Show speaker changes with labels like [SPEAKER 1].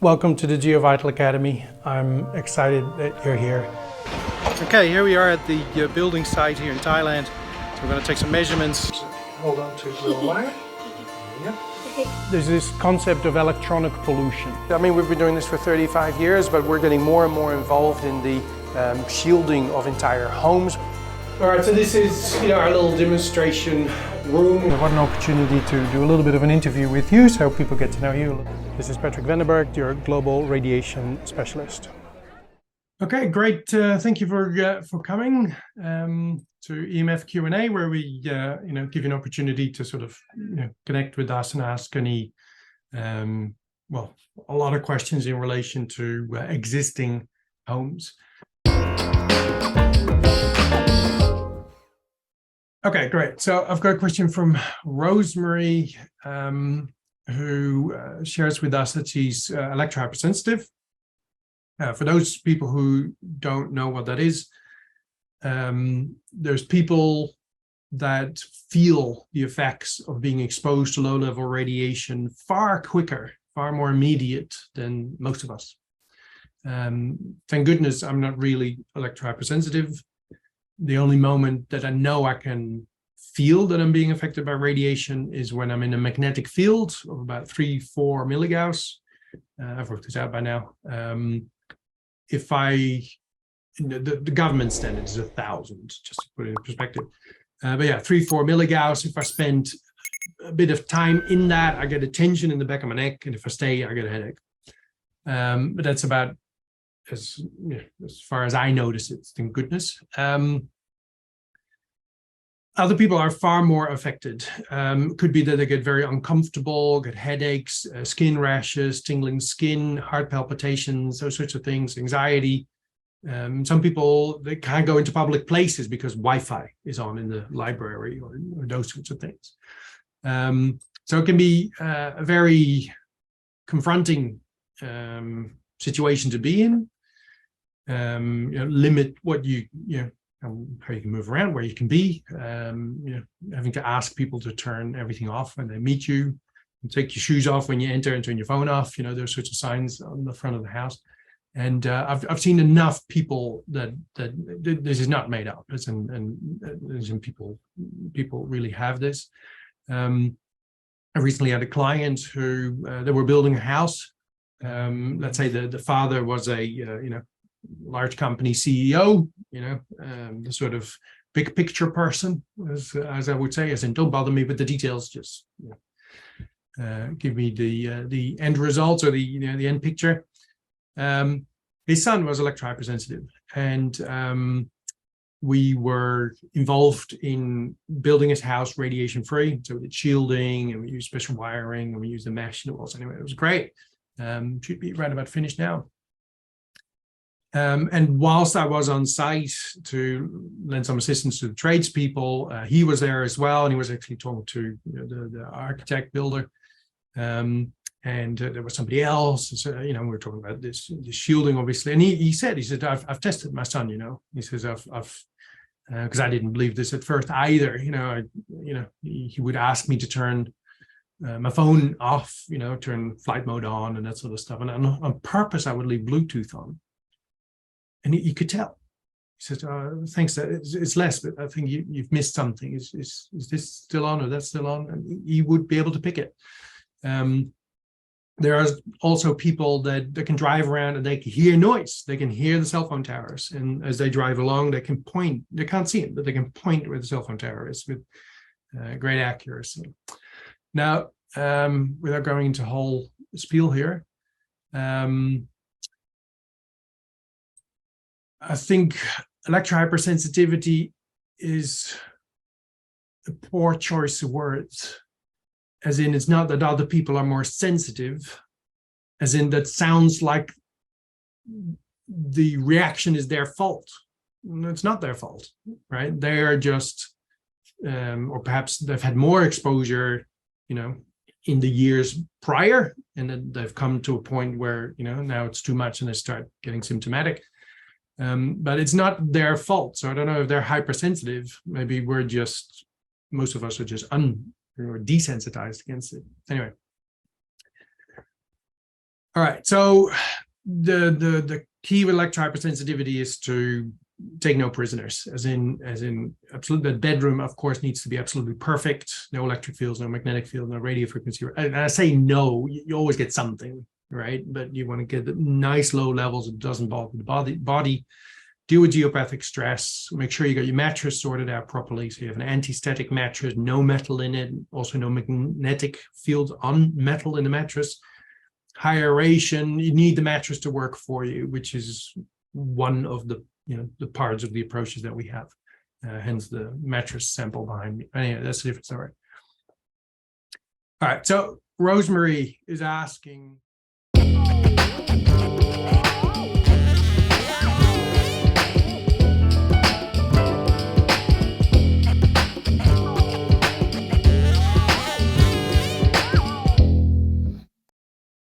[SPEAKER 1] Welcome to the GEOVITAL Academy. I'm excited that you're here.
[SPEAKER 2] Okay, here we are at the building site here in Thailand. So we're going to take some measurements.
[SPEAKER 1] Hold on to the wire. Yep. There's this concept of electronic pollution.
[SPEAKER 3] I mean, we've been doing this for 35 years, but we're getting more and more involved in the shielding of entire homes.
[SPEAKER 1] All right, so this is our little demonstration room. What an opportunity to do a little bit of an interview with you so people get to know you. This is Patrick Vandenberg, your global radiation specialist. Okay, great. Thank you for coming to EMFQ&A, where we give you an opportunity to sort of connect with us and ask any a lot of questions in relation to existing homes. Okay, great. So I've got a question from Rosemary, who shares with us that she's electrohypersensitive. For those people who don't know what that is, there's people that feel the effects of being exposed to low-level radiation far quicker, far more immediate than most of us. Thank goodness I'm not really electrohypersensitive. The only moment that I know I can feel that I'm being affected by radiation is when I'm in a magnetic field of about 3-4 milligauss. I've worked this out by now. If the government standard is 1,000, just to put it in perspective. But yeah, 3-4 milligauss. If I spend a bit of time in that, I get a tension in the back of my neck, and if I stay, I get a headache. But that's about as far as I notice it, thank goodness. Other people are far more affected. Could be that they get very uncomfortable, get headaches, skin rashes, tingling skin, heart palpitations, those sorts of things, anxiety. Some people, they can't go into public places because Wi-Fi is on in the library or those sorts of things. So it can be a very confronting situation to be in. Limit what how you can move around, where you can be, having to ask people to turn everything off when they meet you, and take your shoes off when you enter and turn your phone off, those sorts of signs on the front of the house. And I've seen enough people that this is not made up, and people really have this. I recently had a client who they were building a house. Let's say the father was a large company CEO, the sort of big picture person, as I would say, as in don't bother me with the details, just give me the end results or the end picture. His son was electrohypersensitive, and we were involved in building his house radiation free. So we did shielding, and we used special wiring, and we used the mesh in the walls. Anyway, it was great. Should be right about finished now. And whilst I was on site to lend some assistance to the tradespeople, he was there as well, and he was actually talking to the architect builder, and there was somebody else. So we were talking about this shielding, obviously, and he said I've tested my son. He says I've because I didn't believe this at first either. He would ask me to turn my phone off, turn flight mode on and that sort of stuff, and on purpose I would leave Bluetooth on. And he could tell. He said, thanks, it's less, but I think you've missed something. Is this still on or that's still on? And he would be able to pick it. There are also people that can drive around and they can hear noise. They can hear the cell phone towers. And as they drive along, they can point. They can't see it, but they can point where the cell phone tower is with great accuracy. Now, without going into whole spiel here, I think electrohypersensitivity is a poor choice of words, as in it's not that other people are more sensitive, as in that sounds like the reaction is their fault. It's not their fault, right? They are just, or perhaps they've had more exposure, in the years prior, and then they've come to a point where, now it's too much and they start getting symptomatic. But it's not their fault. So I don't know if they're hypersensitive. Maybe most of us are just desensitized against it. Anyway, All right, so the key with electrohypersensitivity is to take no prisoners, as in absolutely. The bedroom, of course, needs to be absolutely perfect. No electric fields, no magnetic field, no radio frequency. And I say no, you always get something, right? But you want to get the nice low levels. It doesn't bother the body. Deal with geopathic stress. Make sure you got your mattress sorted out properly. So you have an anti-static mattress, no metal in it, also no magnetic field on metal in the mattress. High aeration. You need the mattress to work for you, which is one of the the parts of the approaches that we have. Hence the mattress sample behind me. Anyway, that's a different story. All right, so Rosemary is asking.